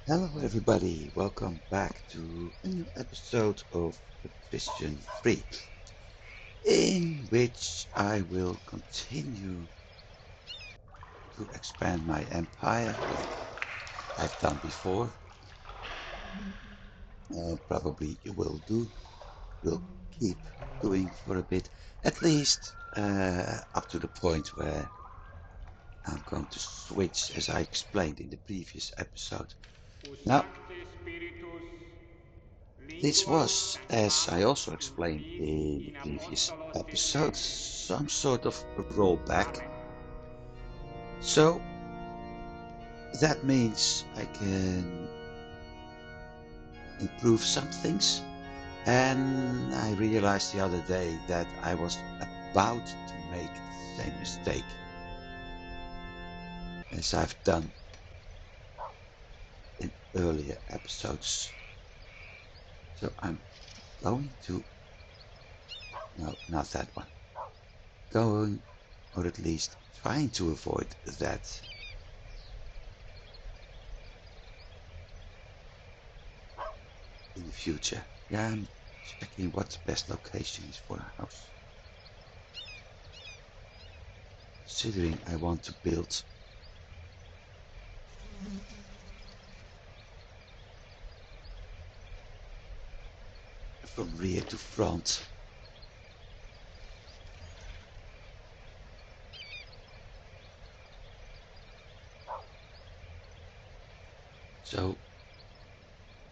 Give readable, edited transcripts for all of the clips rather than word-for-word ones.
Hello, everybody. Welcome back to a new episode of Patrician 3, in which I will continue to expand my empire like I've done before, and probably will keep doing for a bit, at least up to the point where I'm going to switch, as I explained in the previous episode. Now, Usacte spiritus, this lingua was, as I also explained intuis in the in previous apostolotis episode, Christi. some sort of rollback. Amen. So that means I can improve some things. And I realized the other day that I was about to make the same mistake as I've done in earlier episodes. So I'm going to, no, not that one, going, or at least trying to avoid that in the future. Yeah, I'm checking what the best location is for a house. Considering I want to build from rear to front. So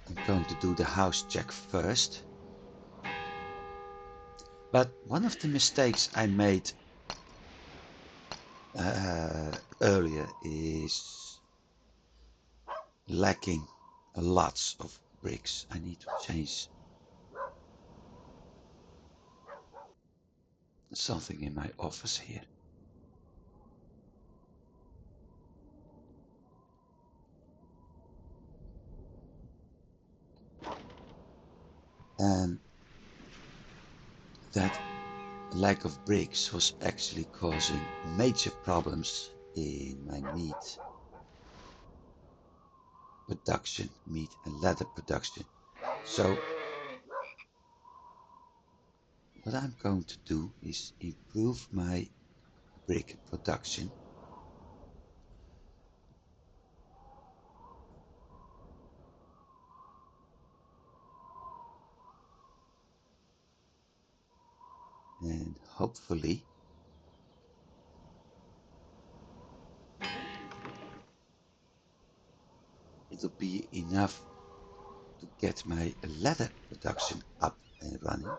I'm going to do the house check first. But one of the mistakes I made earlier is lacking lots of bricks. I need to change something in my office here. And that lack of bricks was actually causing major problems in my meat production, meat and leather production. So what I'm going to do is improve my brick production and hopefully it'll be enough to get my leather production up and running,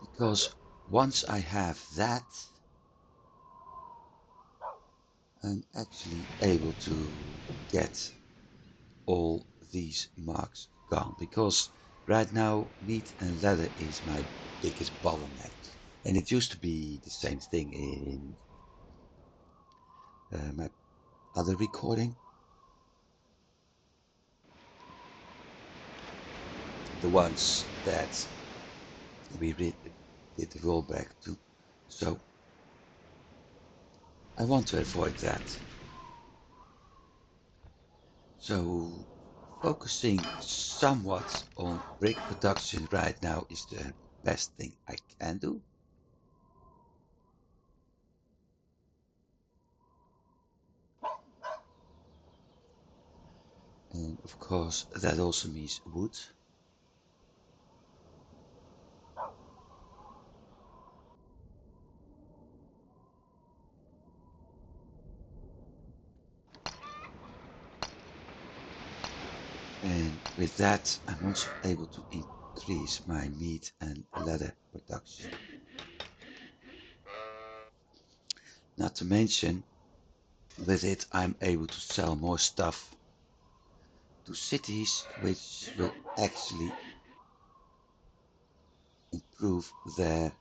because once I have that, I'm actually able to get all these marks gone, because right now meat and leather is my biggest bottleneck, and it used to be the same thing in my other recording, the ones that we did the rollback to. So I want to avoid that. So focusing somewhat on brick production right now is the best thing I can do. And of course that also means wood. And with that, I'm also able to increase my meat and leather production. Not to mention, with it, I'm able to sell more stuff to cities, which will actually improve their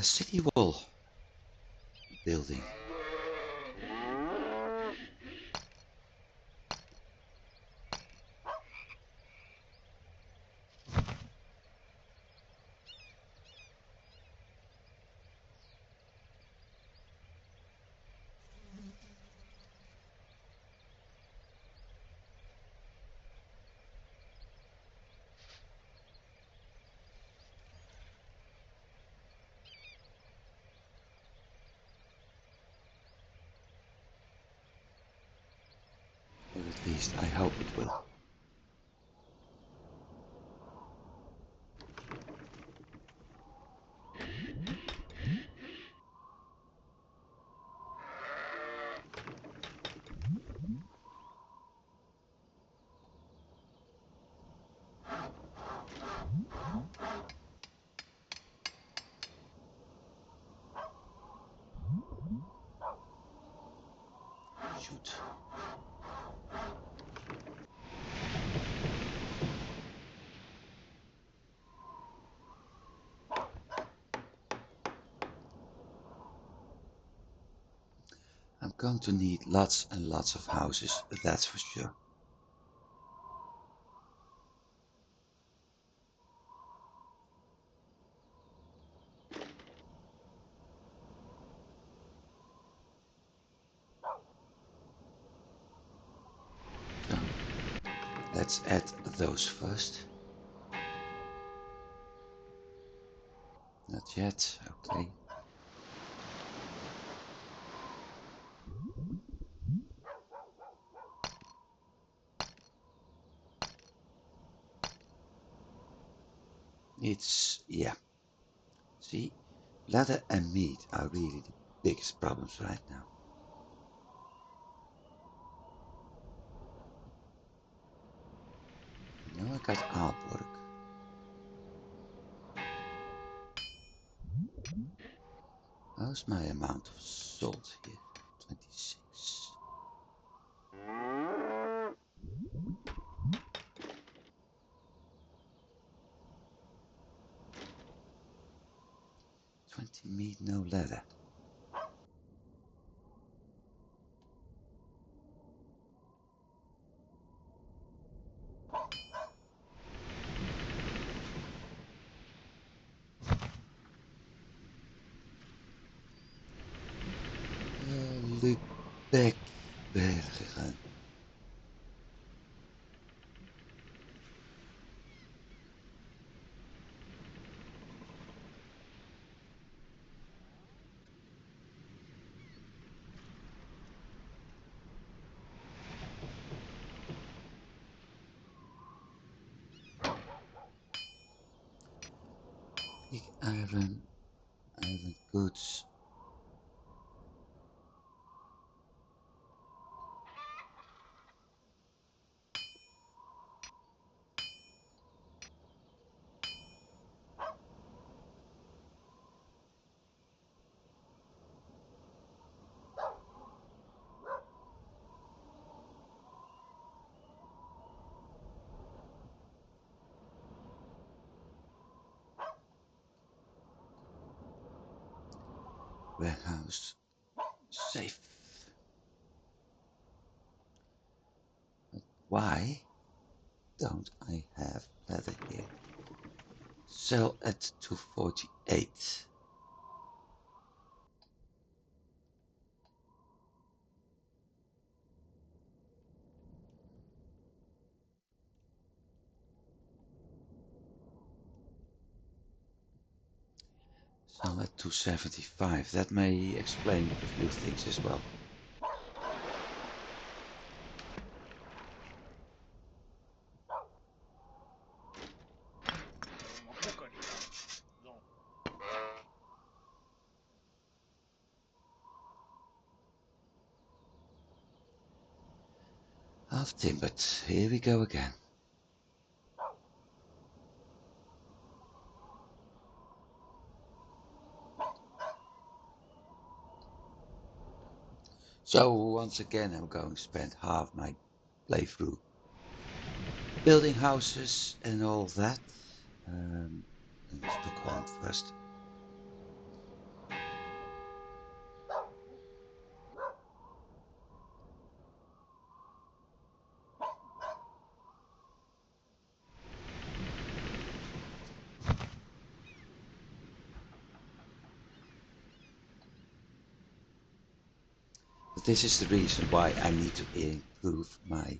city wall building. least I hope it will. Shoot. I'm going to need lots and lots of houses, that's for sure. So, let's add those first. Not yet, okay. Yeah. See, leather and meat are really the biggest problems right now. Now I got artwork. How's my amount of salt here? 26. 20 meat, no leather. Lübeck Bergen. Big iron goods. Warehouse. Safe. But why don't I have leather here? Sell at 248. Sell at 275. That may explain a few things as well. Half timbered. Here we go again. So once again, I'm going to spend half my playthrough building houses and all that. In Stockholm first. But this is the reason why I need to improve my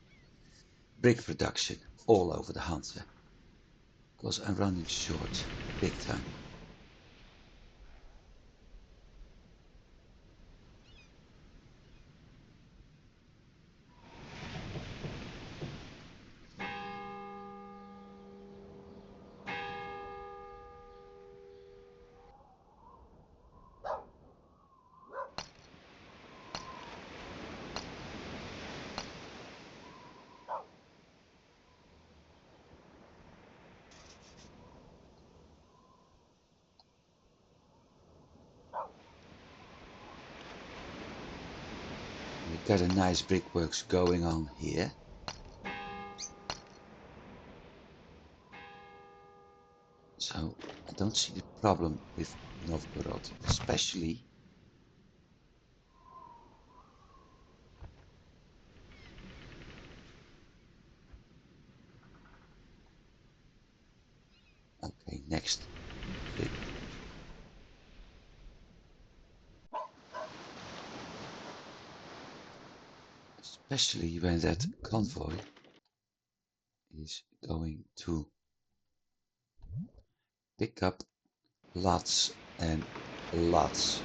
brick production all over the Hanse. Because I'm running short, big time. got a nice brickworks going on here. So I don't see the problem with Novgorod, especially okay, next flip. Especially when that convoy is going to pick up lots and lots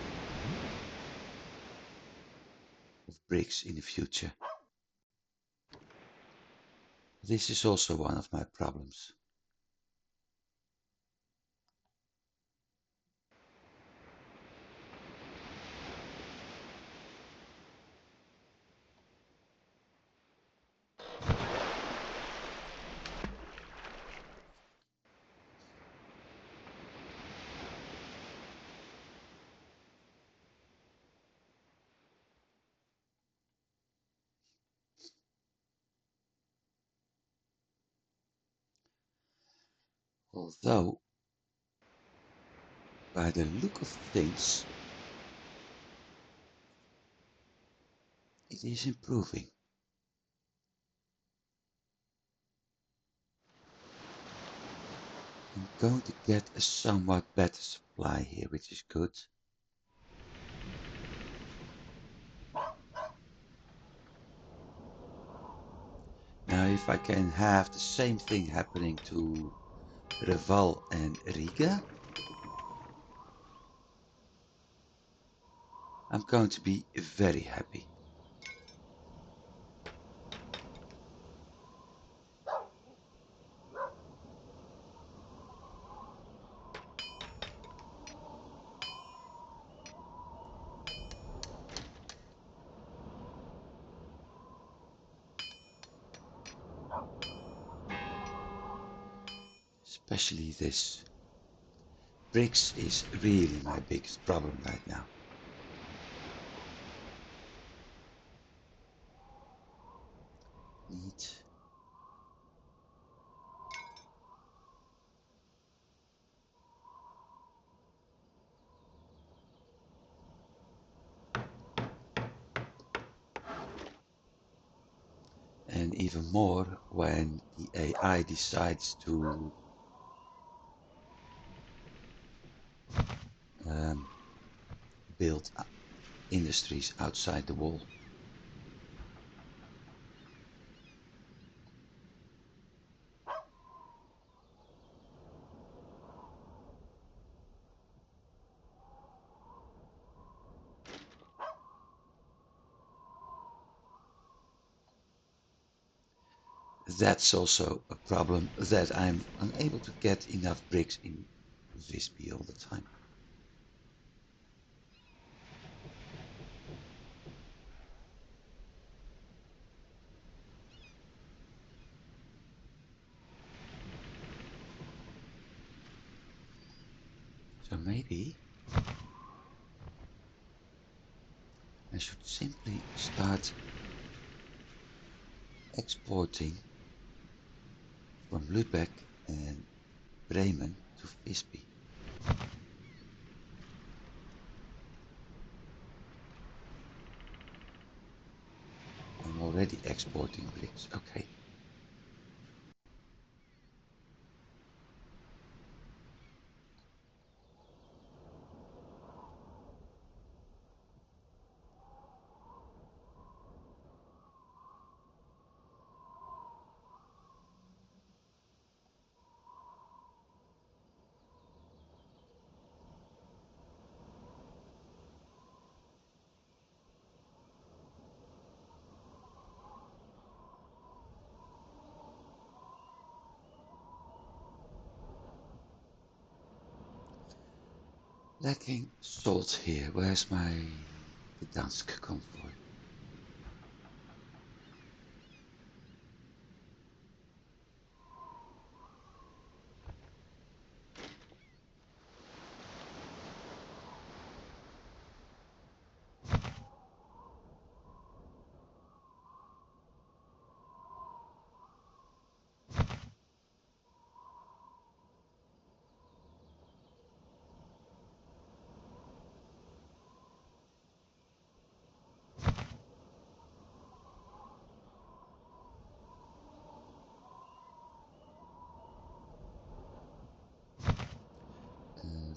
of bricks in the future. This is also one of my problems. Although, by the look of things, it is improving. I'm going to get a somewhat better supply here, which is good. Now, if I can have the same thing happening to Reval and Riga, I'm going to be very happy. Especially this. Bricks is really my biggest problem right now. Neat. And even more when the AI decides to build industries outside the wall. That's also a problem, that I'm unable to get enough bricks in Visby all the time. So maybe I should simply start exporting from Lübeck and Bremen to Visby. I'm already exporting bricks, okay. Lacking salt here. Where's the Dansk convoy?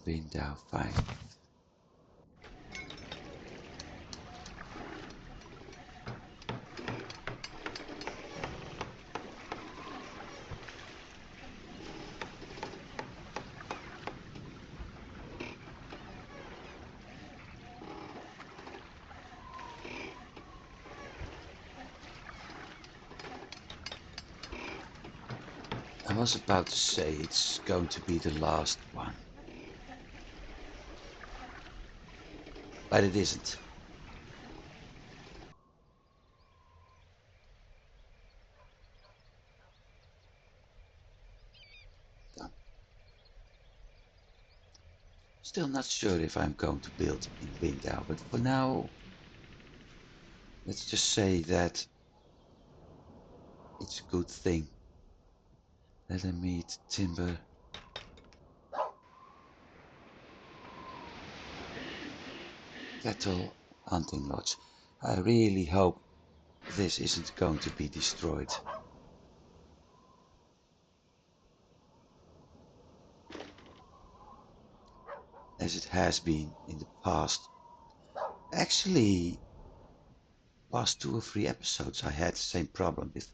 Window 5. I was about to say it's going to be the last one, but it isn't. Done. Still not sure if I'm going to build in window, but for now, let's just say that it's a good thing. Let them meet timber. Cattle hunting lodge. I really hope this isn't going to be destroyed. As it has been in the past. Actually, past 2 or 3 episodes I had the same problem with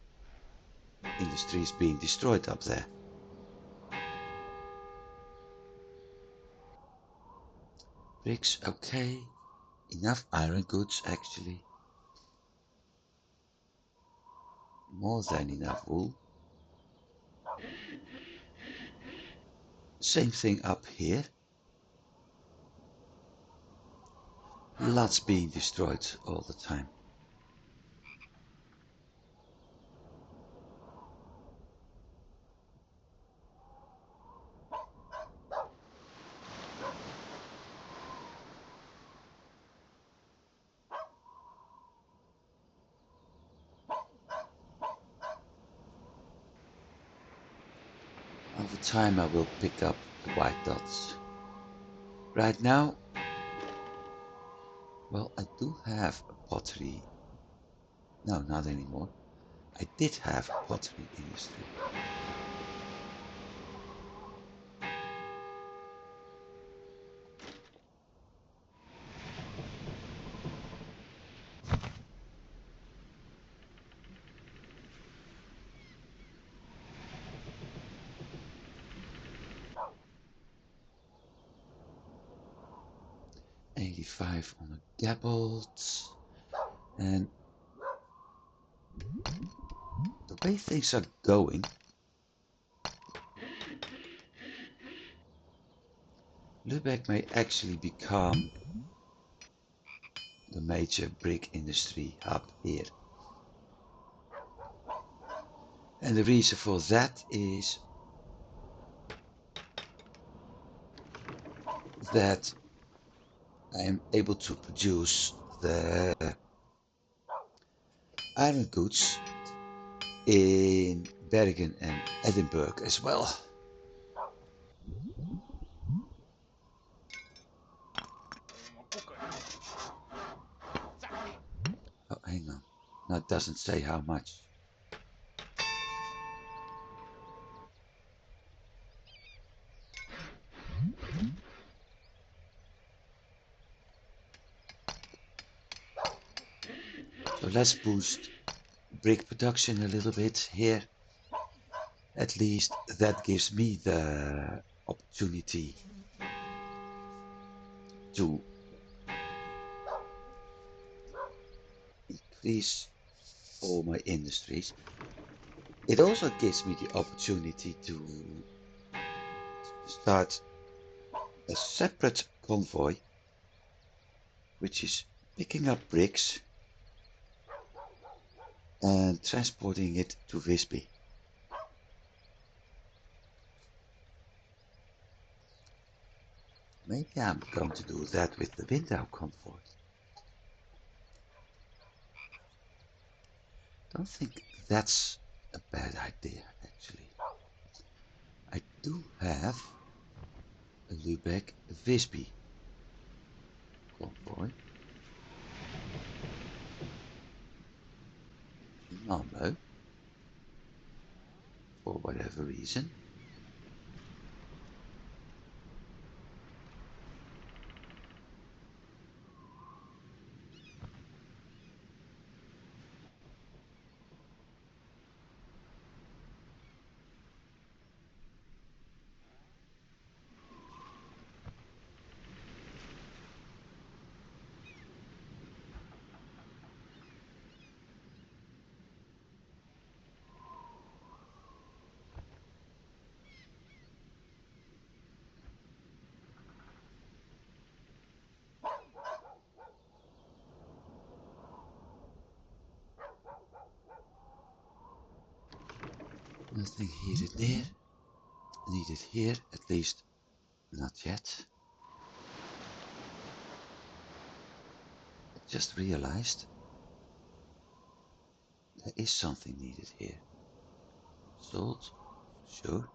industries being destroyed up there. Bricks, okay. Enough iron goods actually. More than enough wool. Same thing up here. Lots being destroyed all the time. Over time I will pick up the white dots. Right now, well, I do have a pottery. No, not anymore. I did have a pottery industry. $85 on a gabbled. And the way things are going, Lübeck may actually become the major brick industry hub here. And the reason for that is that I am able to produce the iron goods in Bergen and Edinburgh as well. Oh, hang on. No, it doesn't say how much. So let's boost brick production a little bit here. At least that gives me the opportunity to increase all my industries. It also gives me the opportunity to start a separate convoy, which is picking up bricks and transporting it to Visby. Maybe I'm going to do that with the window convoy. Don't think that's a bad idea, actually. I do have a Lübeck Visby convoy in Malmö for whatever reason. Nothing needed here, at least not yet. I just realized there is something needed here. Salt, for sure.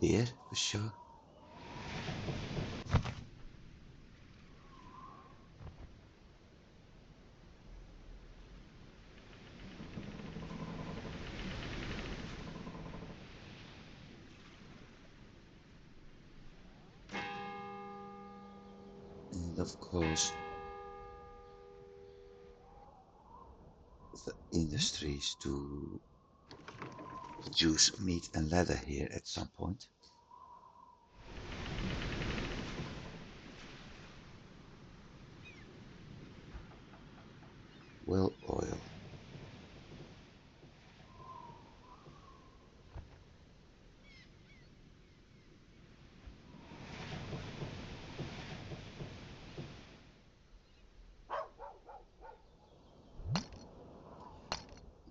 Beer, for sure. And of course, the industries to produce meat and leather here at some point. Well, oil.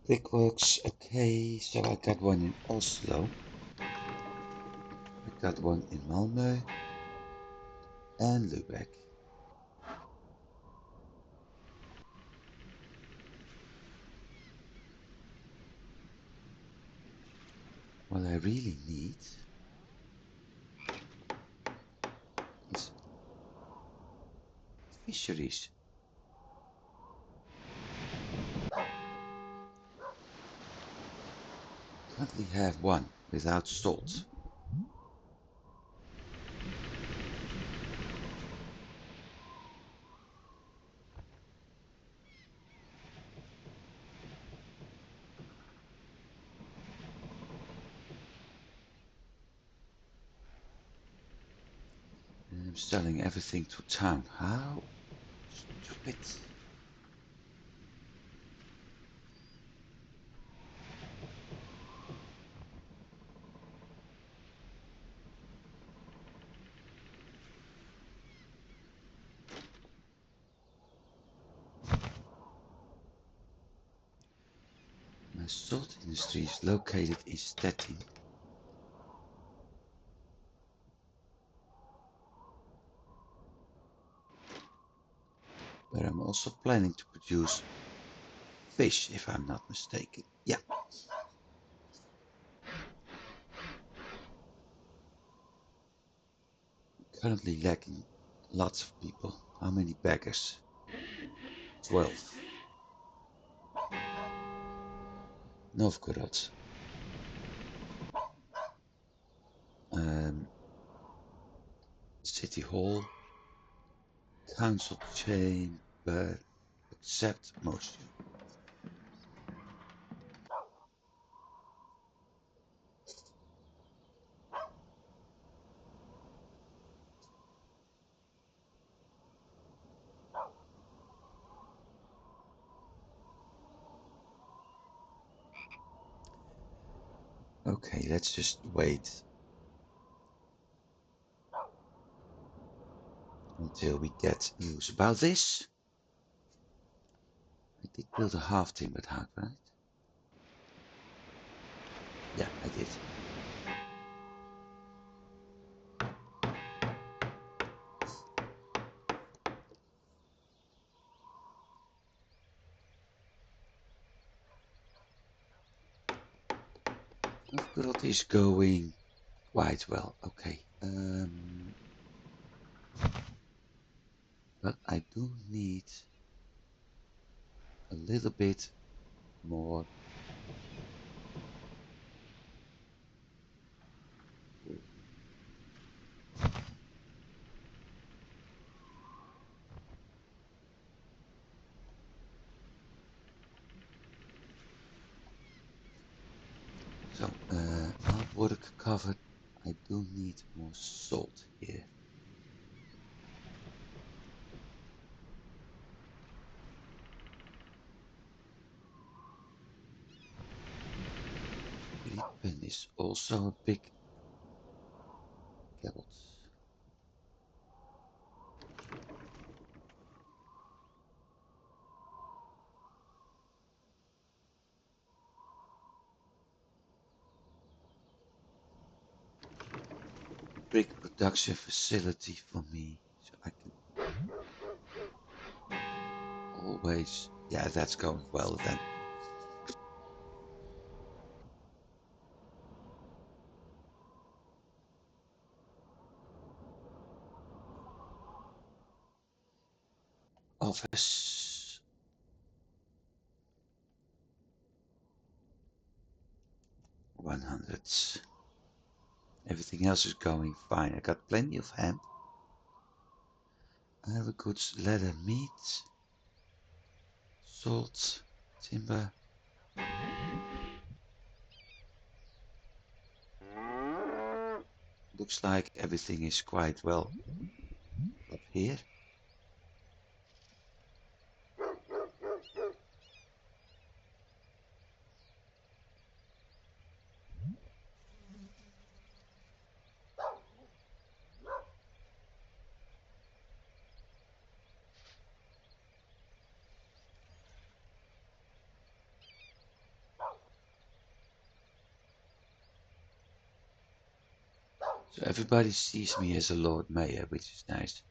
Brickworks, okay, so I got one in Oslo. I got one in Malmö and Lübeck. What I really need is fisheries. Currently have one without salt. And I'm selling everything to town. How stupid. My salt industry is located in Stettin. Where I'm also planning to produce fish, if I'm not mistaken. Yeah. Currently lacking lots of people. How many beggars? 12. Novgorod. Um, City Hall. Council chamber. Accept motion. Okay, let's just wait until we get news about this. I did build a half timbered hut, right? Yeah, I did. Novgorod is going quite well. Okay. But I do need a little bit more. So, outwork covered. I do need more salt here. Gripen is also a big geld. brick production facility for me, so I can always. Yeah, that's going well then. Office 100. Everything else is going fine. I got plenty of hemp. I have a good leather meat, salt, timber. Looks like everything is quite well up here. So everybody sees me as a Lord Mayor, which is nice.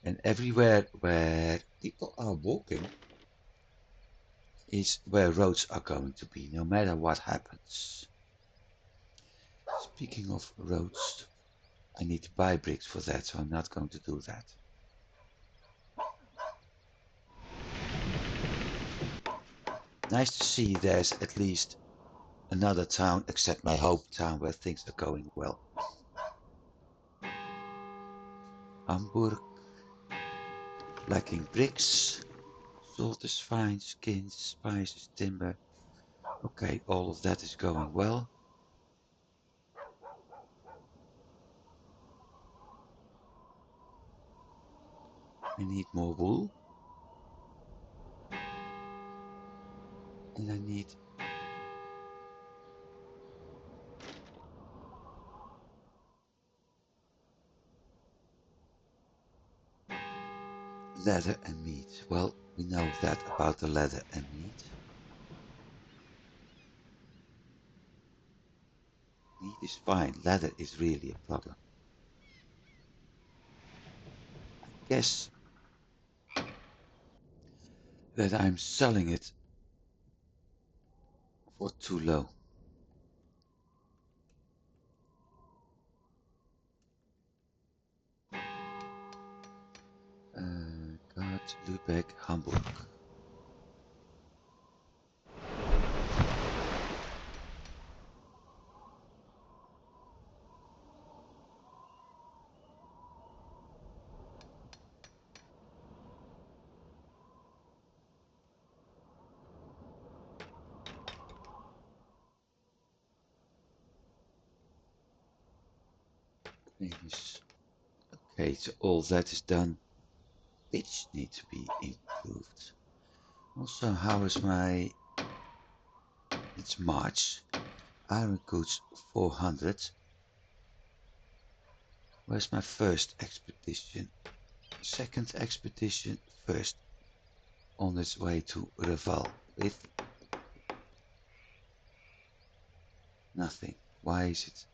And everywhere where people are walking is where roads are going to be, no matter what happens. Speaking of roads, I need to buy bricks for that, so I'm not going to do that. Nice to see there's at least another town except my hometown where things are going well. Hamburg, lacking bricks. Salt is fine, skins, spices, timber. Okay, all of that is going well. I need more wool. And I need leather and meat. Well, we know that about the leather and meat. Meat is fine. Leather is really a problem. I guess that I'm selling it for too low. Gott, Lübeck, Hamburg. Okay, so all that is done. Which need to be improved. Also, how is my... It's March. Iron goods 400. Where's my first expedition? Second expedition, first on its way to Reval with nothing. Why is it?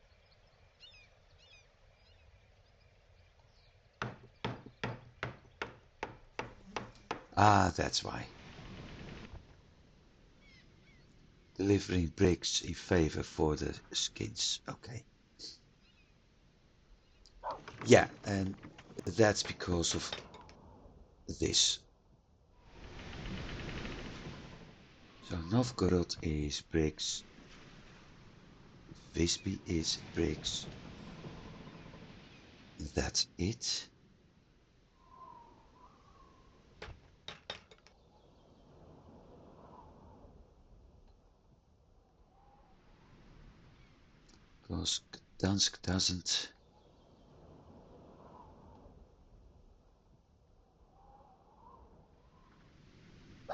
Ah, that's why. Delivering bricks in favor for the skins. Okay. Yeah, and that's because of this. So Novgorod is bricks. Visby is bricks. That's it. Because Gdansk doesn't. I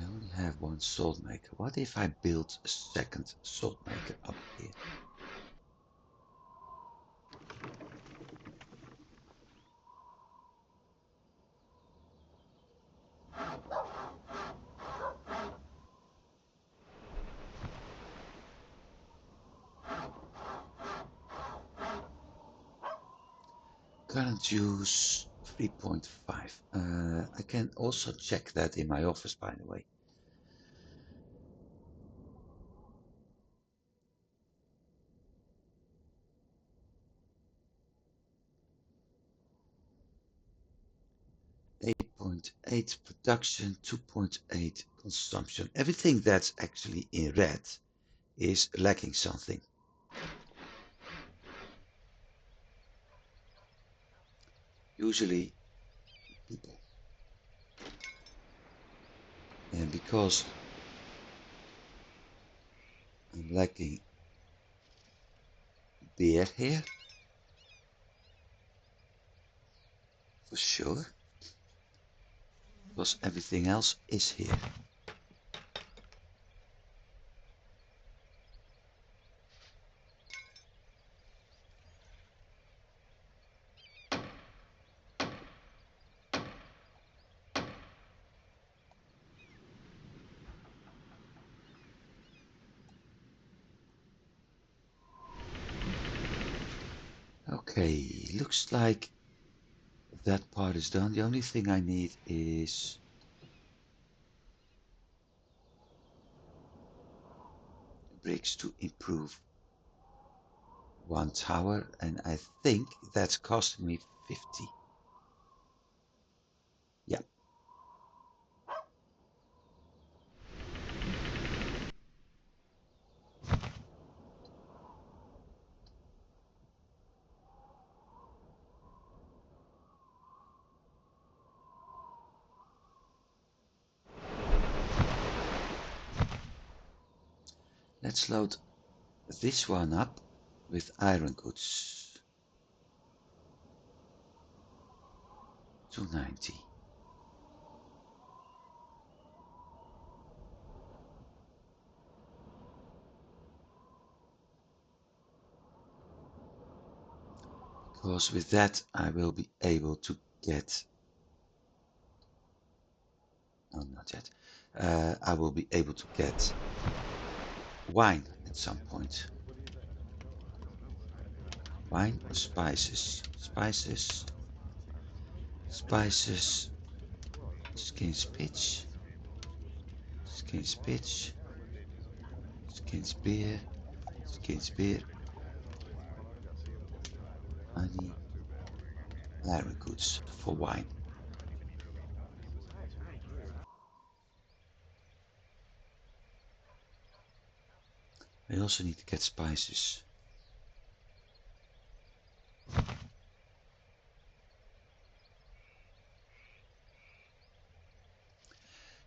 only have one salt maker. What if I build a second salt maker up here? Current use 3.5. I can also check that in my office, by the way. 8.8 production, 2.8 consumption. Everything that's actually in red is lacking something. Usually people. And because I'm lacking beer here, for sure, because everything else is here. Okay, looks like that part is done. The only thing I need is bricks to improve one tower, and I think that's costing me 50. Yeah. Let's load this one up with iron goods. 290. Because with that I will be able to get, no, not yet. I will be able to get wine at some point. Wine or spices? Spices. Spices. Skins pitch. Skins pitch. Skins beer. Skins beer. Honey. Iron goods for wine. I also need to get spices.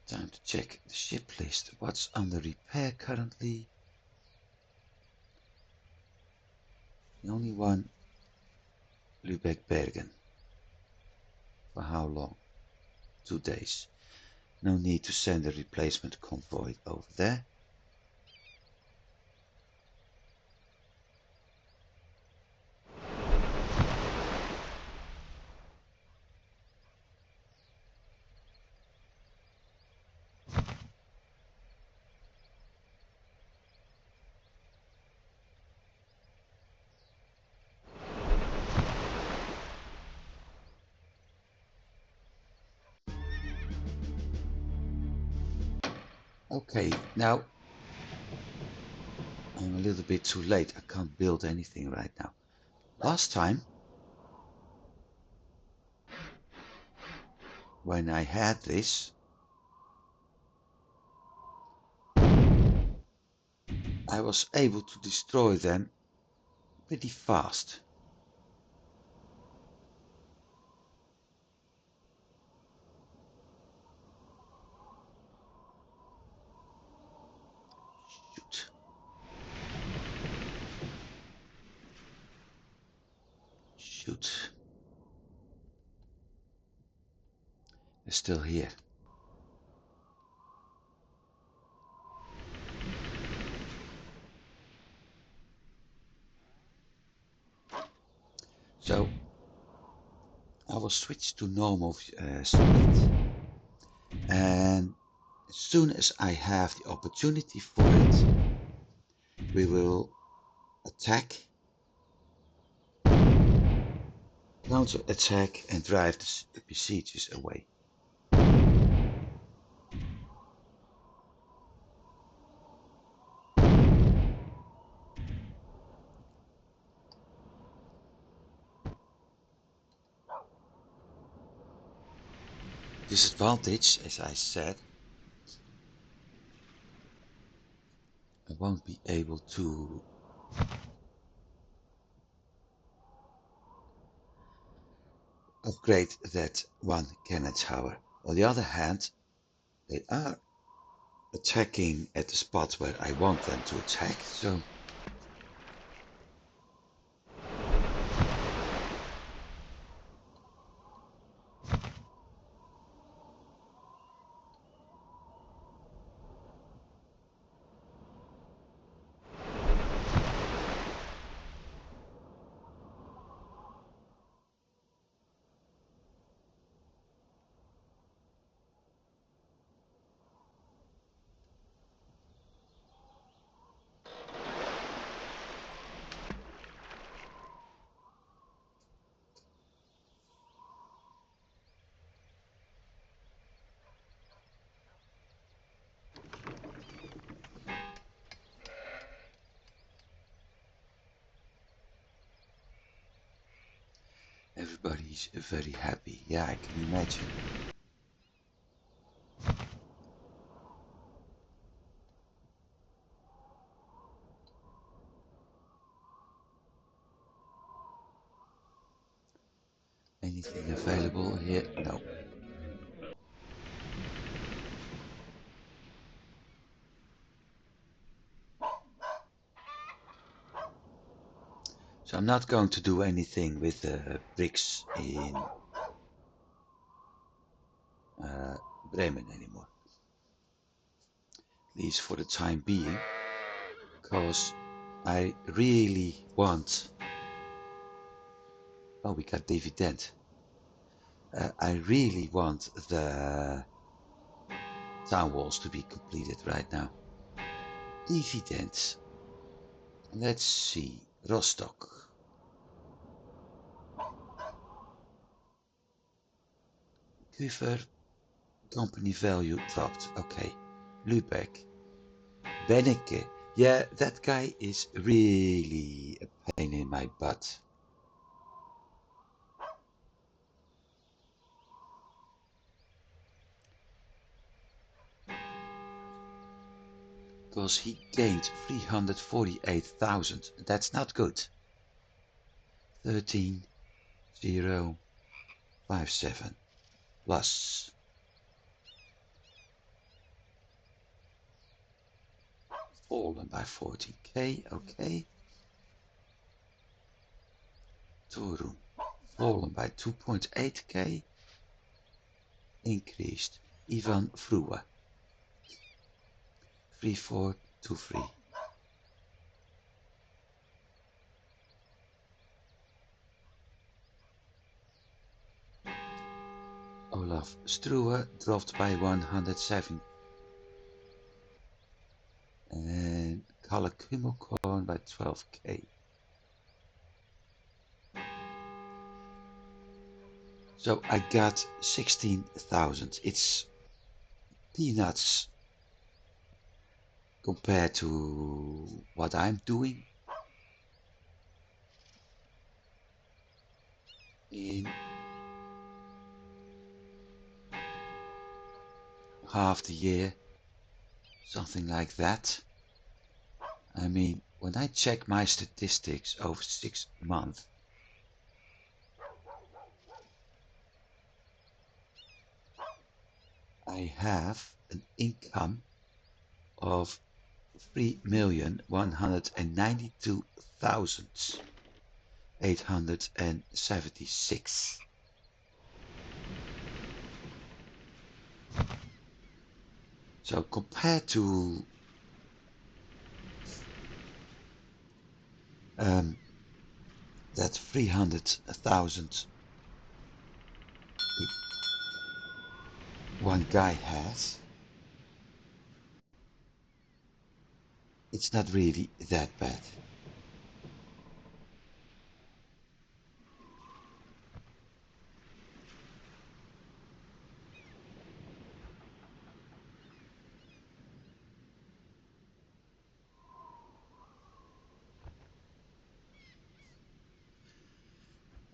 Time to check the ship list. What's under repair currently? The only one, Lübeck Bergen. For how long? 2 days. No need to send a replacement convoy over there. Okay, now I'm a little bit too late. I can't build anything right now. Last time, when I had this, I was able to destroy them pretty fast. Shoot. Shoot. They're still here. So I will switch to normal speed, and as soon as I have the opportunity for it, we will attack counter-attack and drive the besiegers away. Disadvantage, as I said, I won't be able to upgrade that one cannon tower. On the other hand, they are attacking at the spot where I want them to attack, so everybody's very happy. Yeah, I can imagine. Anything available here? No. So I'm not going to do anything with the bricks in Bremen anymore. At least for the time being, because I really want. Oh, we got dividend. I really want the town walls to be completed right now. Dividends. Let's see. Rostock. Kuver. Company value dropped. Okay. Lübeck. Benneke. Yeah, that guy is really a pain in my butt. Because he gained 348,000. That's not good. 13,057 plus. Fallen by 14k, okay. Torun, fallen by 2.8k. Increased. Ivan Frua, 3423. Olaf Struwe dropped by 107. And Kalle Kummelkorn by 12k. So I got 16,000. It's peanuts compared to what I'm doing in half the year, something like that. I mean, when I check my statistics over 6 months, I have an income of 3,192,876. So compared to that 300,000 one guy has, it's not really that bad.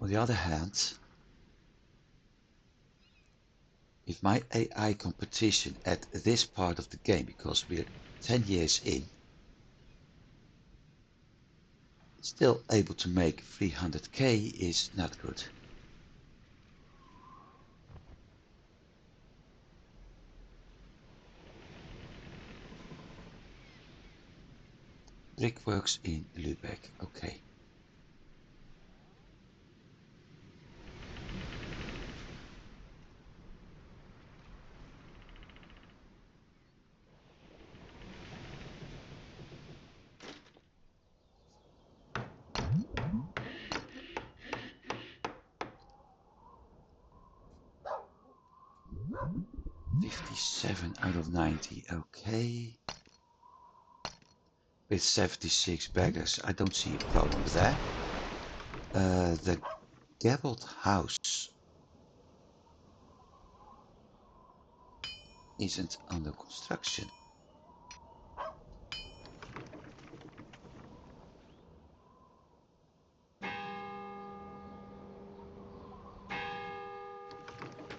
On the other hand, if my AI competition at this part of the game, because we're 10 years in, still able to make 300k is not good. Brickworks in Lübeck, okay. $57 out of 90, okay. With 76 beggars, I don't see a problem with that. The gabled house isn't under construction.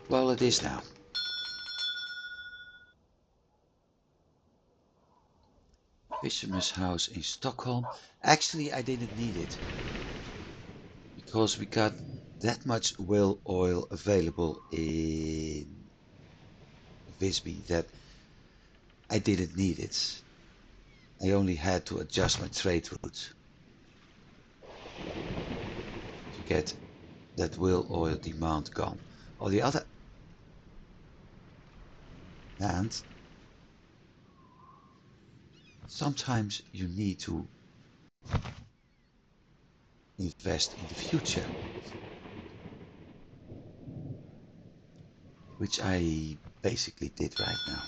Well, it is now. Fisherman's house in Stockholm. Actually, I didn't need it because we got that much whale oil available in Visby that I didn't need it. I only had to adjust my trade route to get that whale oil demand gone. On the other hand, sometimes you need to invest in the future, which I basically did right now.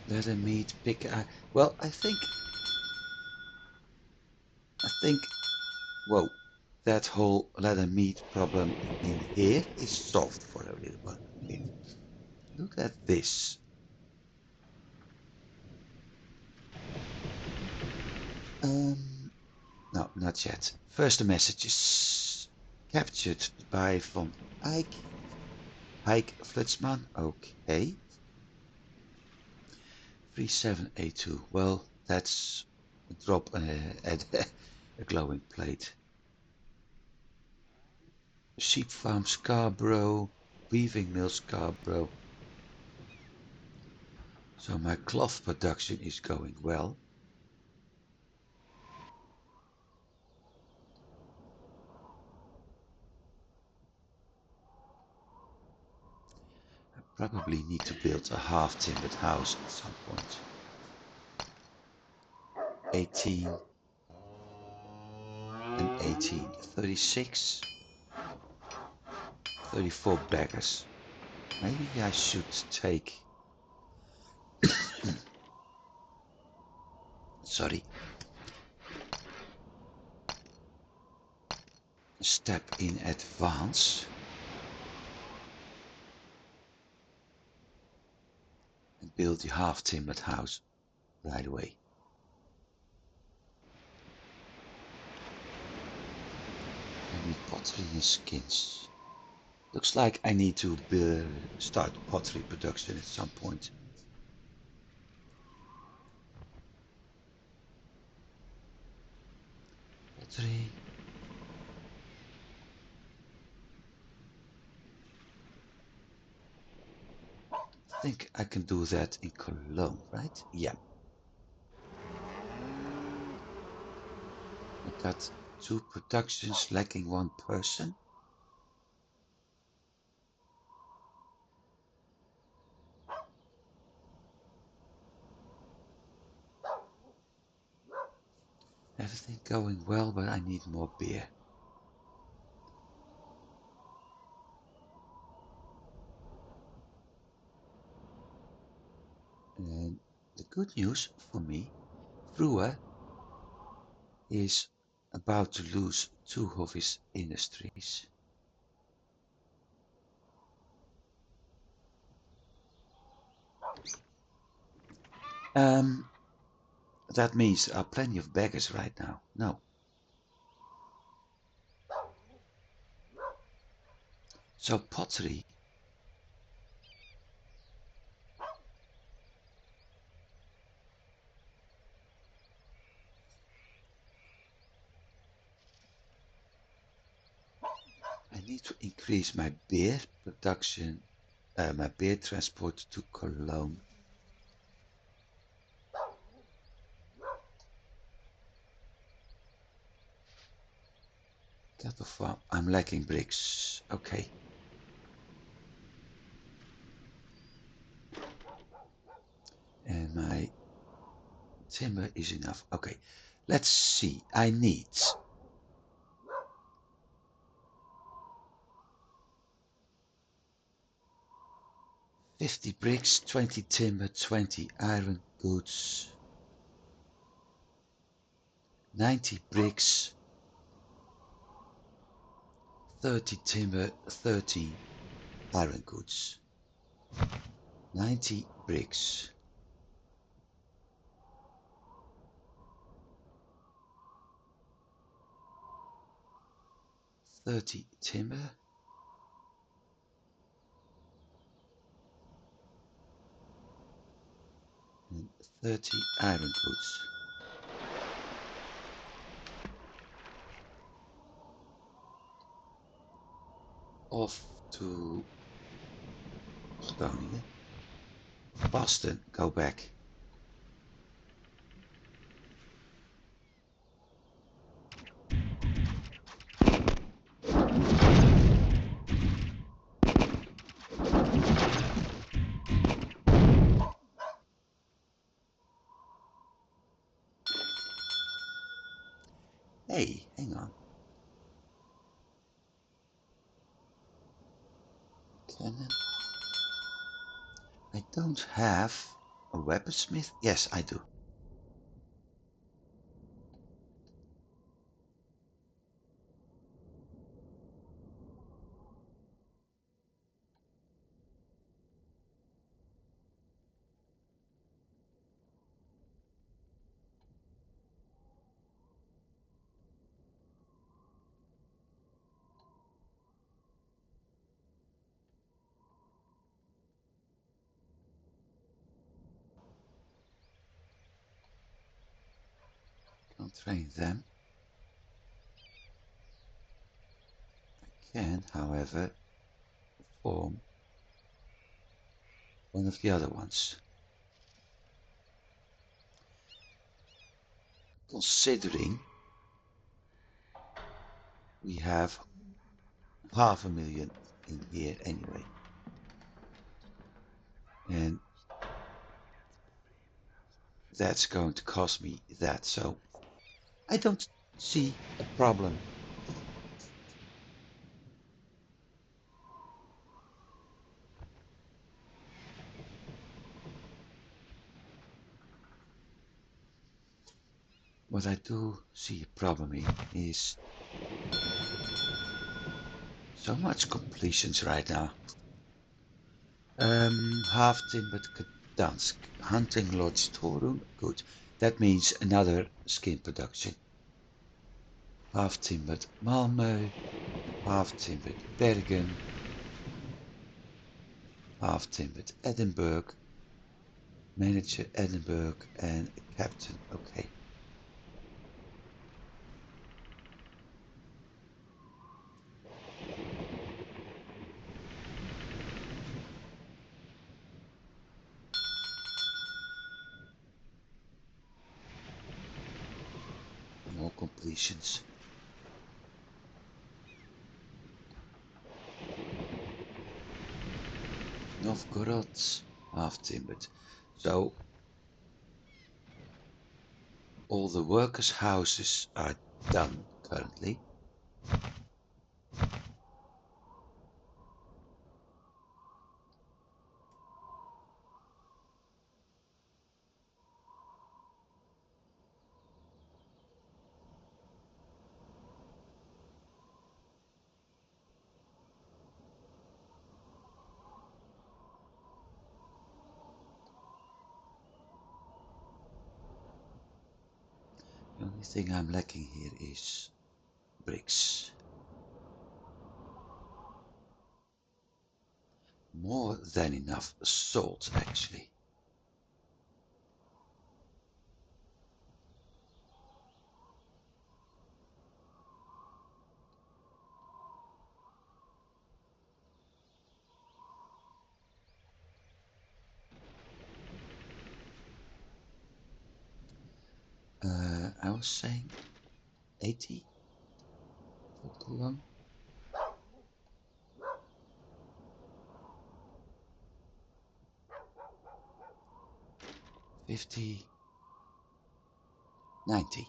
Leather meat, pick. Well, I think. Whoa, that whole leather meat problem in here is solved for a little bit. Look at this. No, not yet. First the messages. Captured by Von Eyck. Heik Flutsman, okay. 3782. Well, that's a drop at a glowing plate. Sheep farm Scarborough, weaving mill Scarborough. So my cloth production is going well. I probably need to build a half-timbered house at some point. 18 and 18. 36. 34 beggars. Maybe I should take... Sorry. Step in advance. And build the half-timbered house right away. I need pottery and skins. Looks like I need to start pottery production at some point. Pottery. I think I can do that in Cologne, right? Yeah. I got 2 productions lacking 1 person. Everything going well, but I need more beer. And the good news for me, Brewer is about to lose two of his industries. Um, that means there are plenty of beggars right now. No. So pottery. I need to increase my beer production, my beer transport to Cologne. Cattle farm. I'm lacking bricks. Okay. And my timber is enough. Okay. Let's see. I need 50 bricks, 20 timber, 20 iron goods, 90 bricks, 30 timber, 30 iron goods, 90 bricks, 30 timber, and 30 iron goods. Off to Groningen. Boston, go back. Hey, hang on. Cannon. I don't have a weaponsmith. Yes, I do. Can't train them. I can, however, form one of the other ones. Considering we have 500,000 in here anyway. And that's going to cost me that. So I don't see a problem. What I do see a problem in is so much completions right now. Half timbered Gdansk, hunting lodge Torun, good. That means another skin production. Half timbered Malmö, half timbered Bergen, half timbered Edinburgh, manager Edinburgh, and captain. Okay. More completions. Novgorod, half timbered. So all the workers' houses are done currently. Only thing I'm lacking here is bricks. More than enough salt, actually. I was saying 80 for cologne. 50, 90.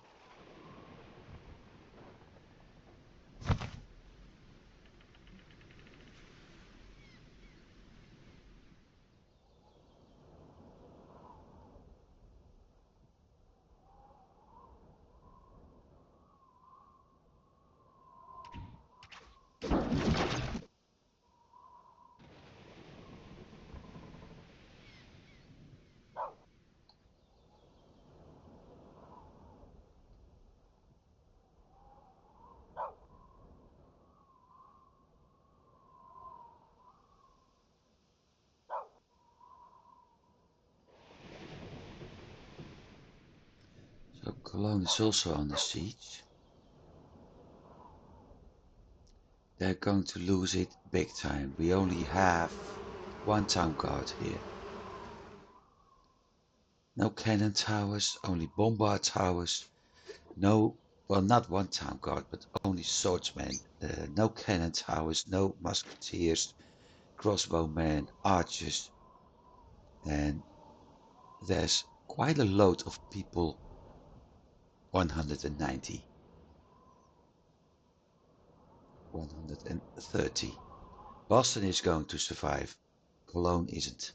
So Cologne is also on the siege. They're going to lose it big time. We only have one town guard here. No cannon towers, only bombard towers. No, well, not one town guard, but only swordsmen. No cannon towers, no musketeers, crossbowmen, archers, and there's quite a load of people. 190, 130. Boston is going to survive. Cologne isn't.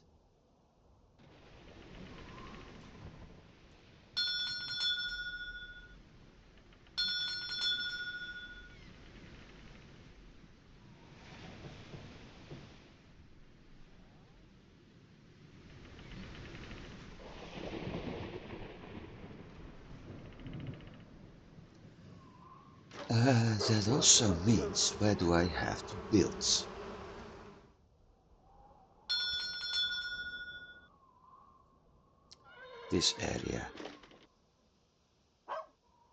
That also means where do I have to build? This area.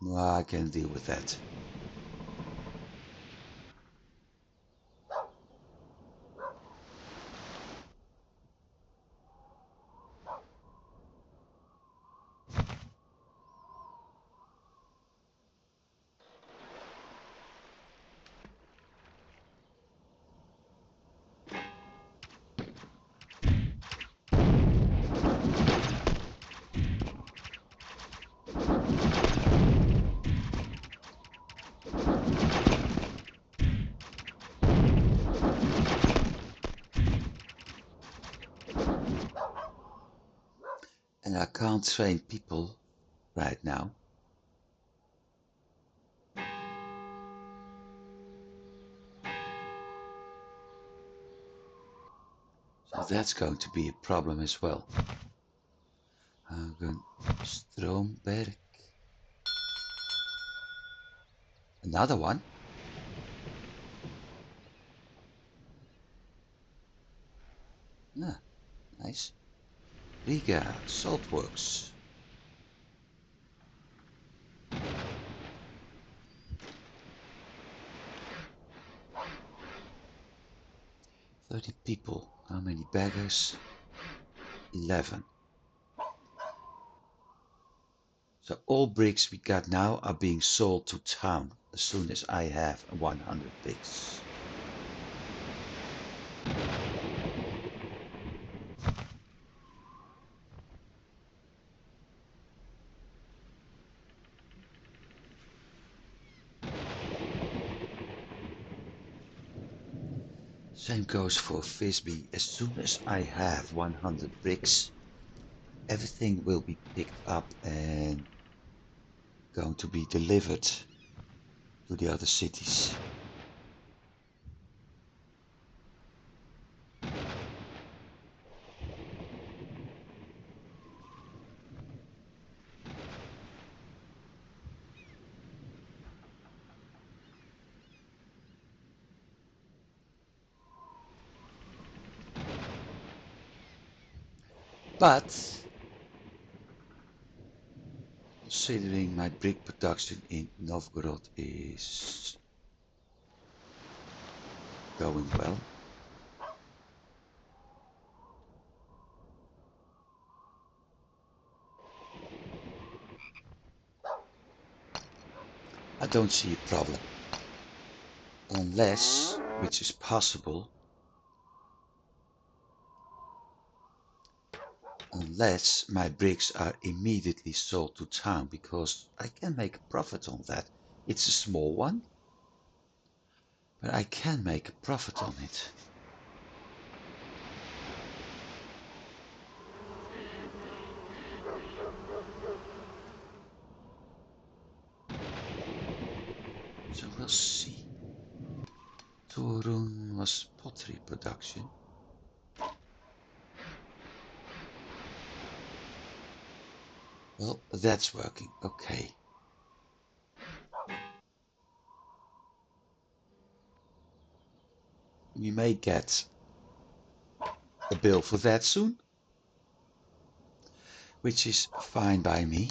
No, I can deal with that. And I can't train people right now. So that's going to be a problem as well. Stromberg. Another one. Ah, nice. Riga, Saltworks. 30 people. How many beggars? 11. So all bricks we got now are being sold to town as soon as I have 100 bricks. Same goes for Fisby. As soon as I have 100 bricks, everything will be picked up and going to be delivered to the other cities. But considering my brick production in Novgorod is going well, I don't see a problem. Unless, which is possible, unless my bricks are immediately sold to town, because I can make a profit on that. It's a small one, but I can make a profit on it. So we'll see. Torun was pottery production. Well, that's working. Okay. We may get a bill for that soon, which is fine by me.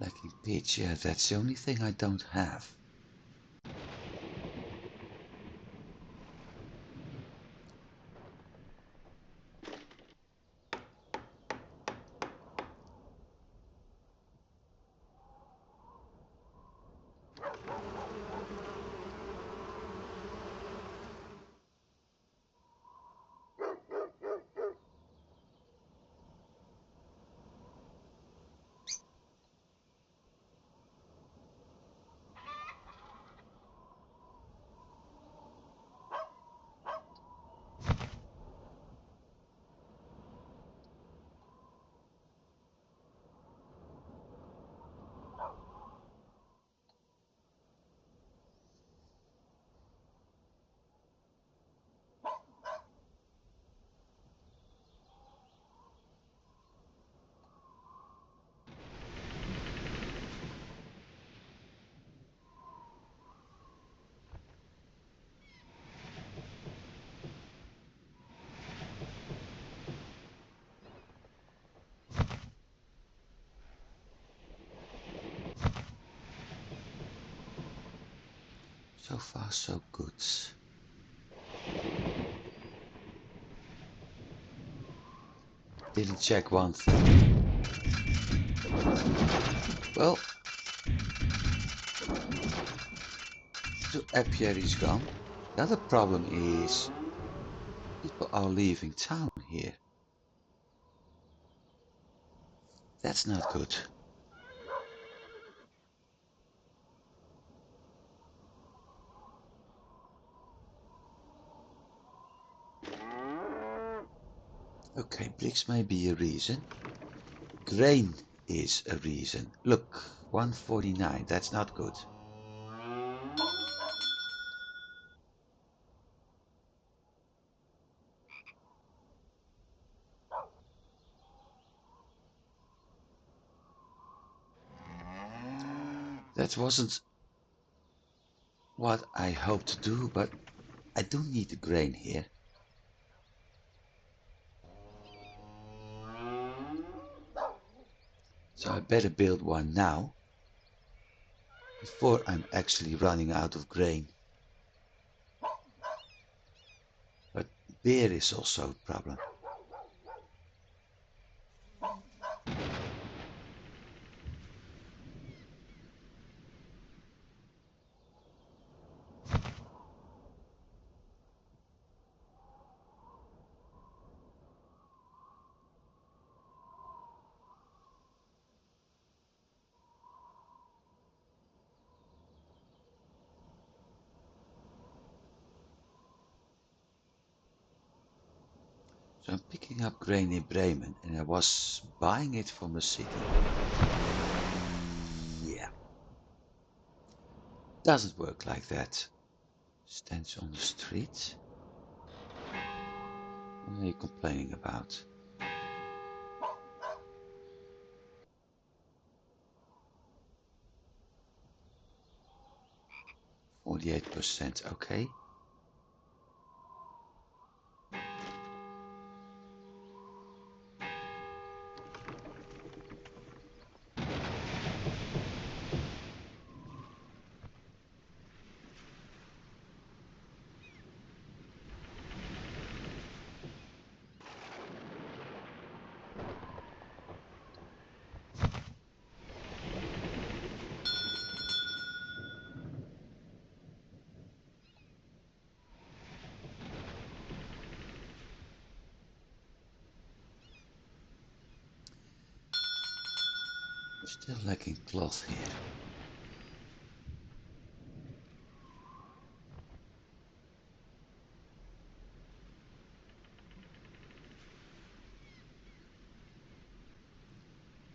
Lacking pitch, yeah, that's the only thing I don't have. So far, so good. Didn't check one thing. Well, so Appier is gone. The other problem is people are leaving town here. That's not good. Okay, bricks may be a reason. Grain is a reason. Look, 149, that's not good. That wasn't what I hoped to do, but I do need the grain here. So I better build one now, before I'm actually running out of grain. But beer is also a problem. So I'm picking up grain in Bremen and I was buying it from the city. Yeah. Doesn't work like that. Stands on the street. What are you complaining about? 48%, okay. We're still lacking cloth here.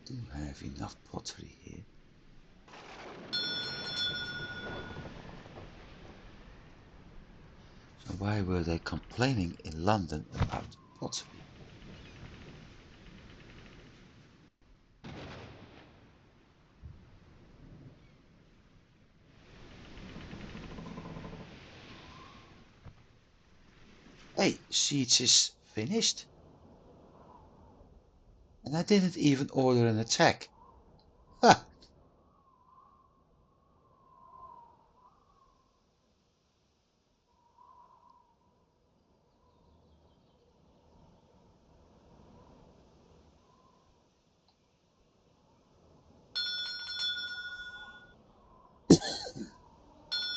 Do have enough pottery here. So why were they complaining in London about pottery? Hey, Siege is finished. And I didn't even order an attack. Ha!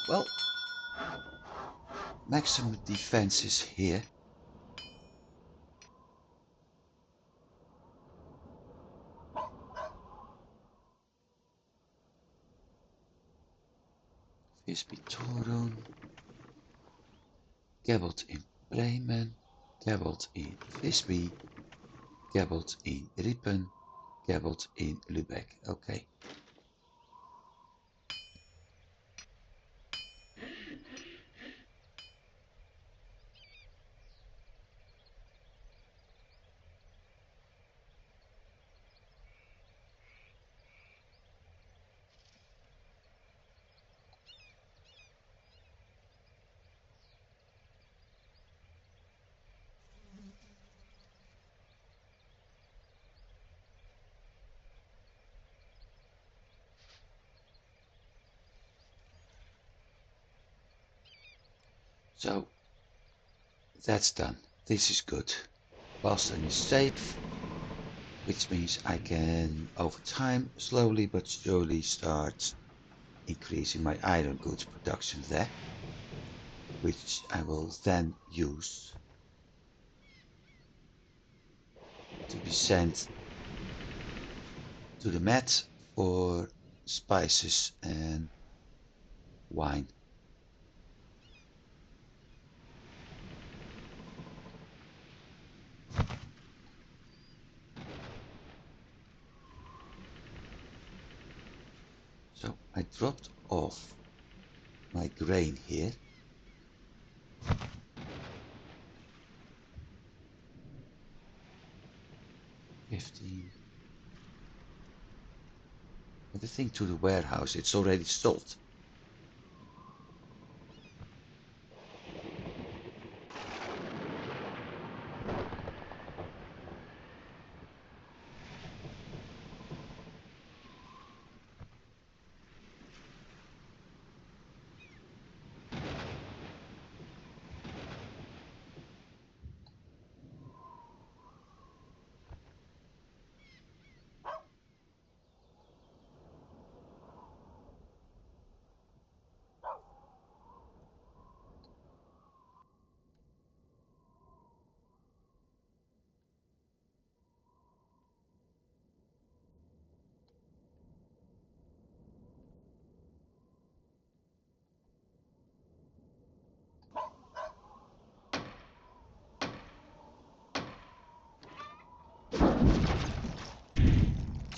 Well, maximum defense is here. Visby Torun. Gabbelt in Bremen. Gabbelt in Visby. Gabbelt in Riepen. Gabbelt in Lübeck. Okay. So that's done. This is good. Boston is safe, which means I can, over time, slowly but surely start increasing my iron goods production there, which I will then use to be sent to the Met for spices and wine. So I dropped off my grain here. 15. Everything to the warehouse. It's already sold.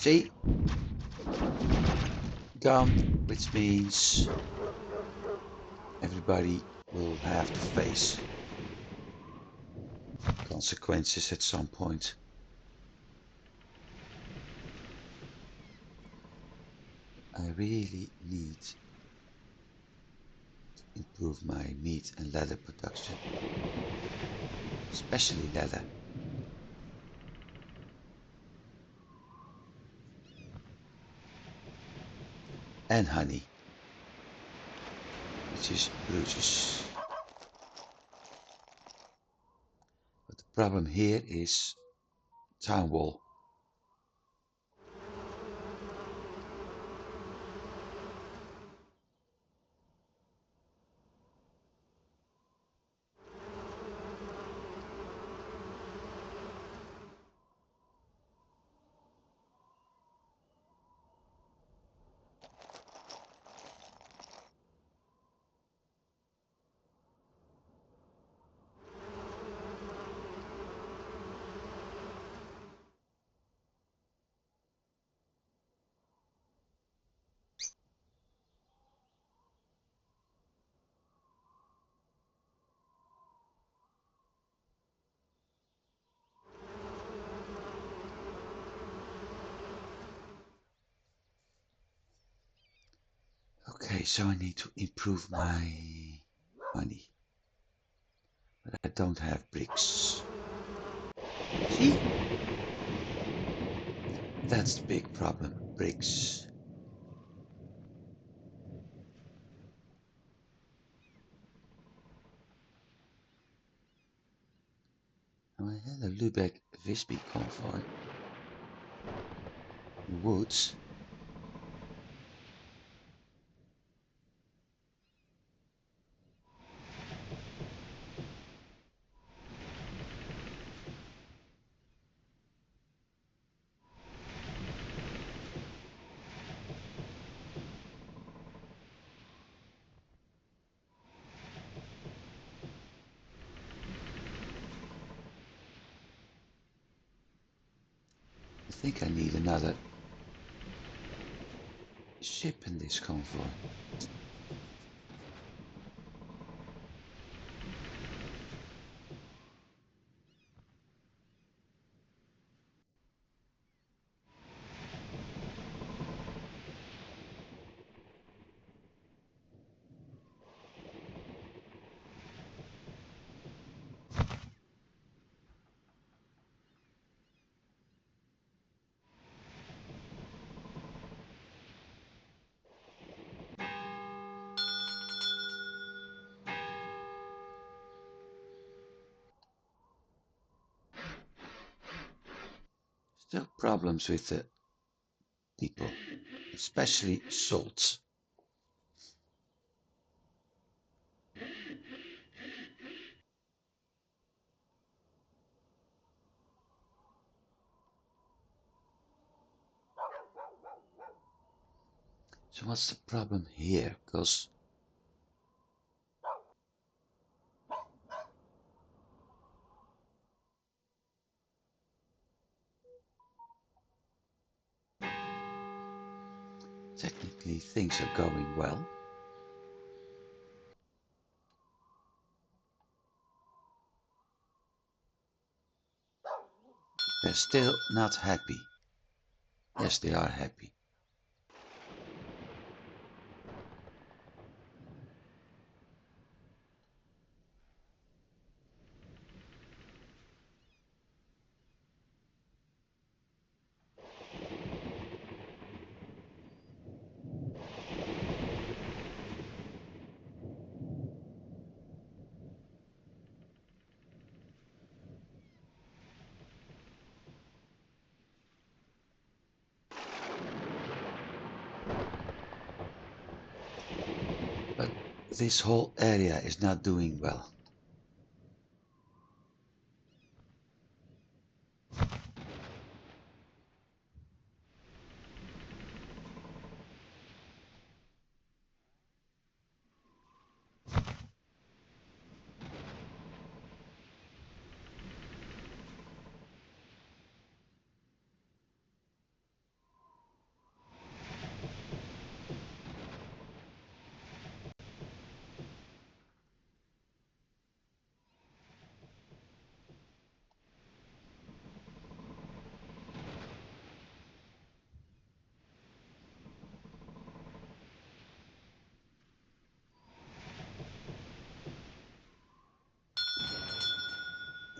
See? Gone, which means everybody will have to face consequences at some point. I really need to improve my meat and leather production, especially leather. And honey, which is Bruce's. But the problem here is town wall. Okay, so I need to improve my money. But I don't have bricks. See? That's the big problem. Bricks. Now I had a Lubeck Visby convoy. In the woods. I think I need another ship in this convoy. Still problems with the people, especially salt. So what's the problem here? Because technically things are going well. They're still not happy. Yes, they are happy. But this whole area is not doing well.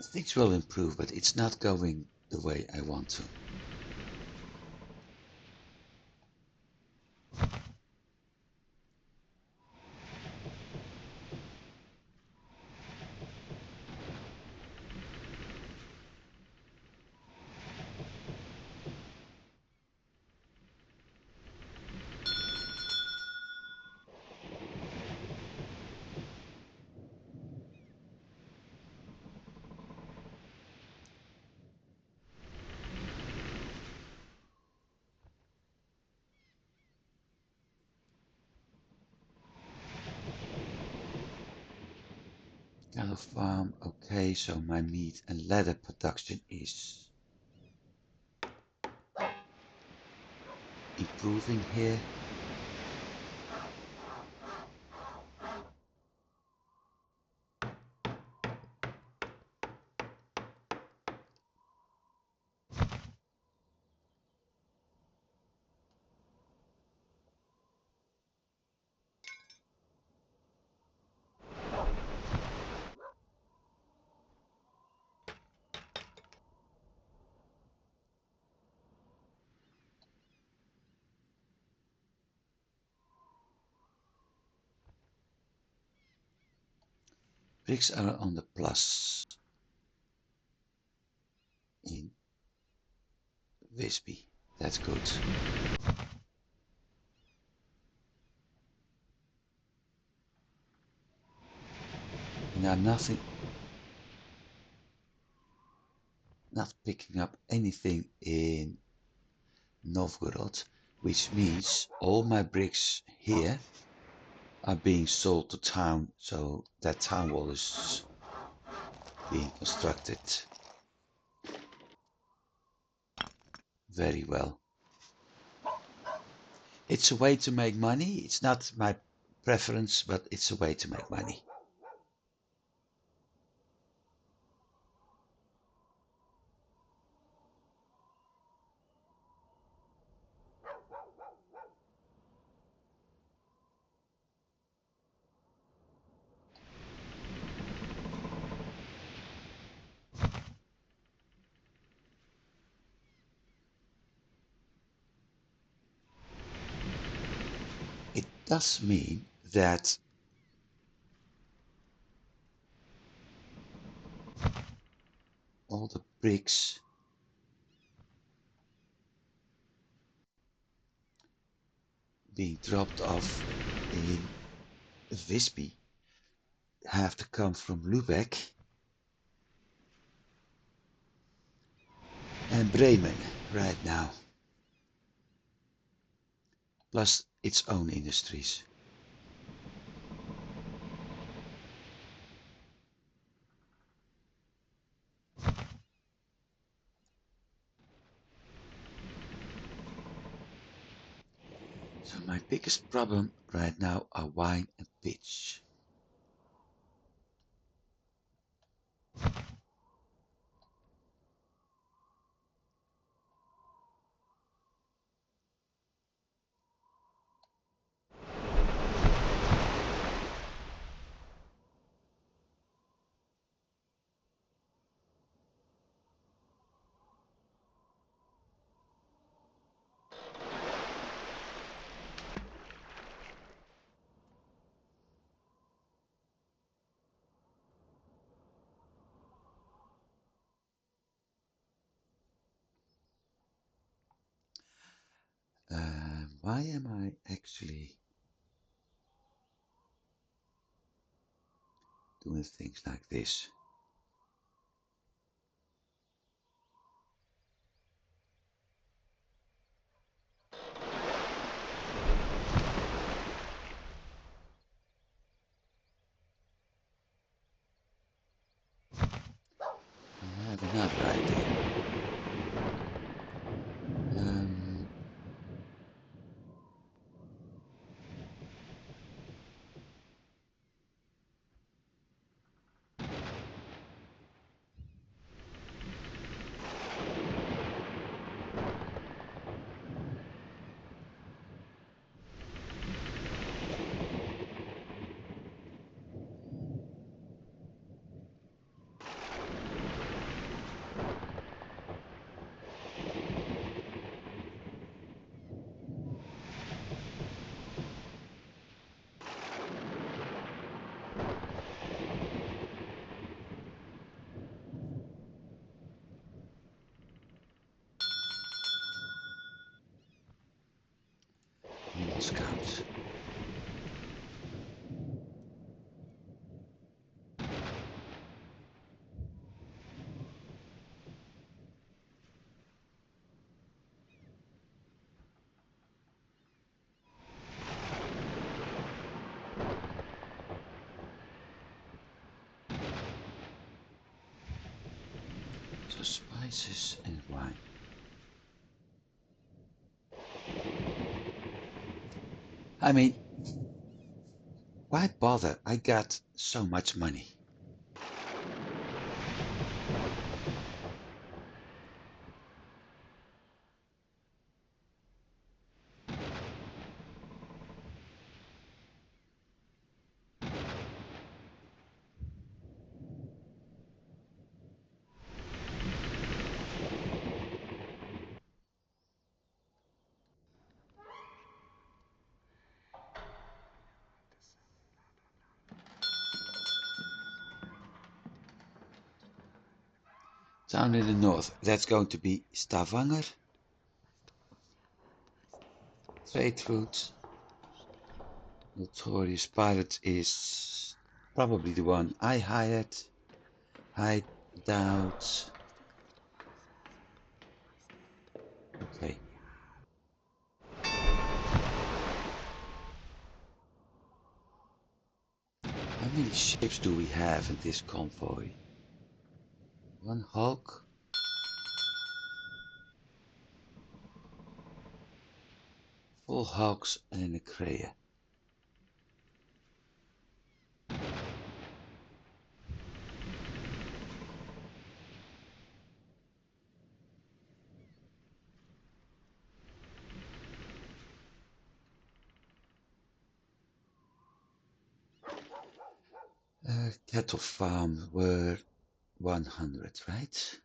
things will improve, but it's not going the way I want to. Cattle farm, okay, so my meat and leather production is improving here. Bricks are on the plus in Visby. That's good. Now nothing, not picking up anything in Novgorod, which means all my bricks here are being sold to town, so that town wall is being constructed very well. It's a way to make money. It's not my preference, but it's a way to make money. It does mean that all the bricks being dropped off in Visby have to come from Lübeck and Bremen right now, plus its own industries. So my biggest problem right now are wine and pitch. Why am I actually doing things like this? I have another idea. Um, lost count. So spices and wine. I mean, why bother? I got so much money. Down in the north, that's going to be Stavanger. Trade route. Notorious Pirate is probably the one I hired. Hideout. Okay. How many ships do we have in this convoy? One hulk. Full hulks and a Krea. Cattle farm were 100, right?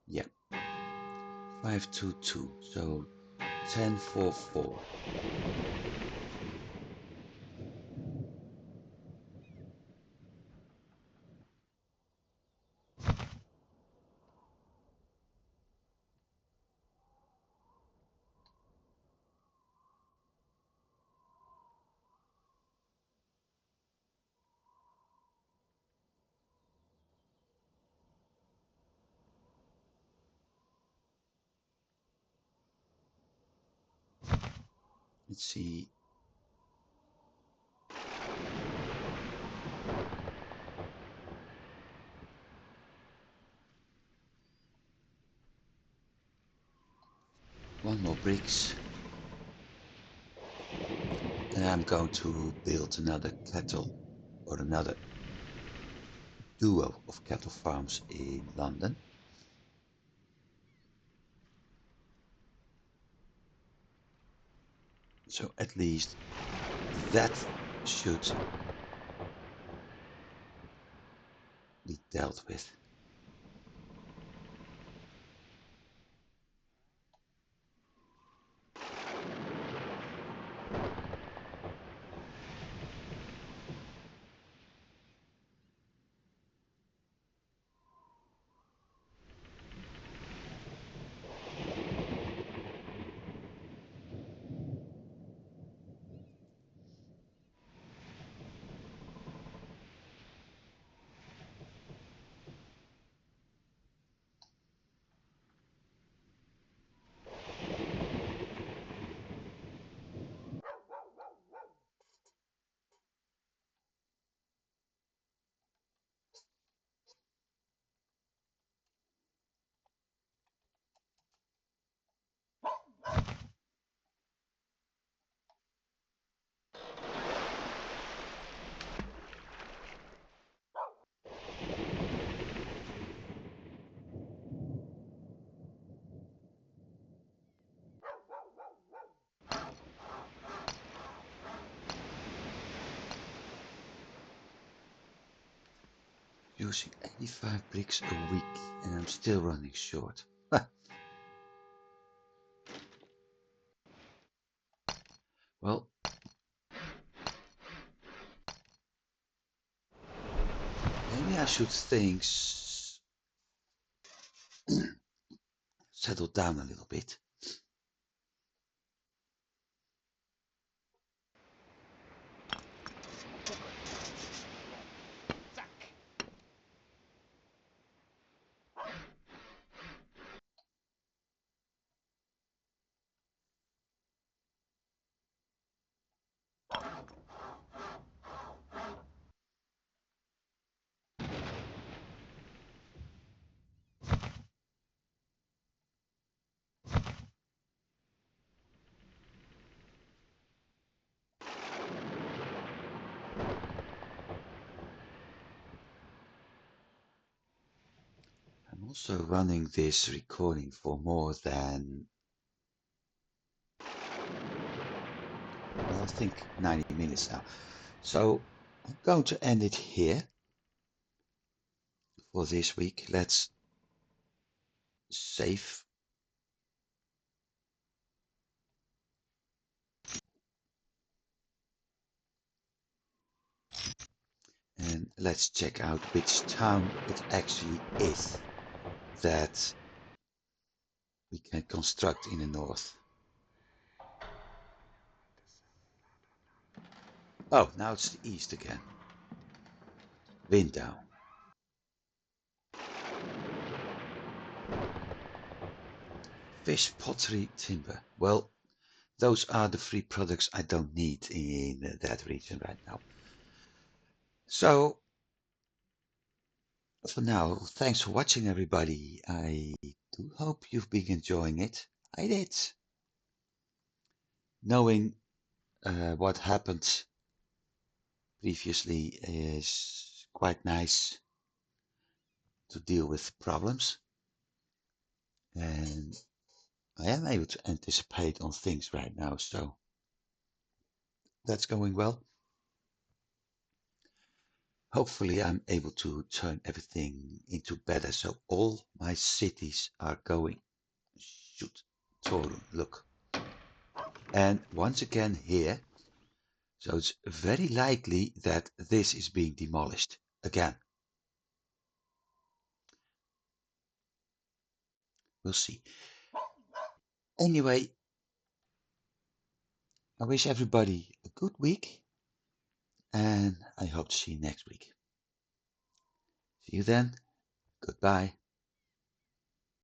Yeah. 522, so 1044. Let's see. One more bricks. And I'm going to build another cattle or another duo of cattle farms in London. So at least that should be dealt with. Using 85 bricks a week and I'm still running short. Well, maybe I should things settle down a little bit. also running this recording for more than, well, I think 90 minutes now. So I'm going to end it here for this week. Let's save. And let's check out which town it actually is that we can construct in the north. Oh, now it's the east again. Wind down. Fish, pottery, timber. Well, those are the three products I don't need in that region right now. So for now, thanks for watching, everybody. I do hope you've been enjoying it. I did. Knowing what happened previously is quite nice to deal with problems. And I am able to anticipate on things right now, so that's going well. Hopefully I'm able to turn everything into better, so all my cities are going. Shoot, Torun, look. And once again here, so it's very likely that this is being demolished again. We'll see. Anyway, I wish everybody a good week, and I hope to see you next week. See you then. Goodbye.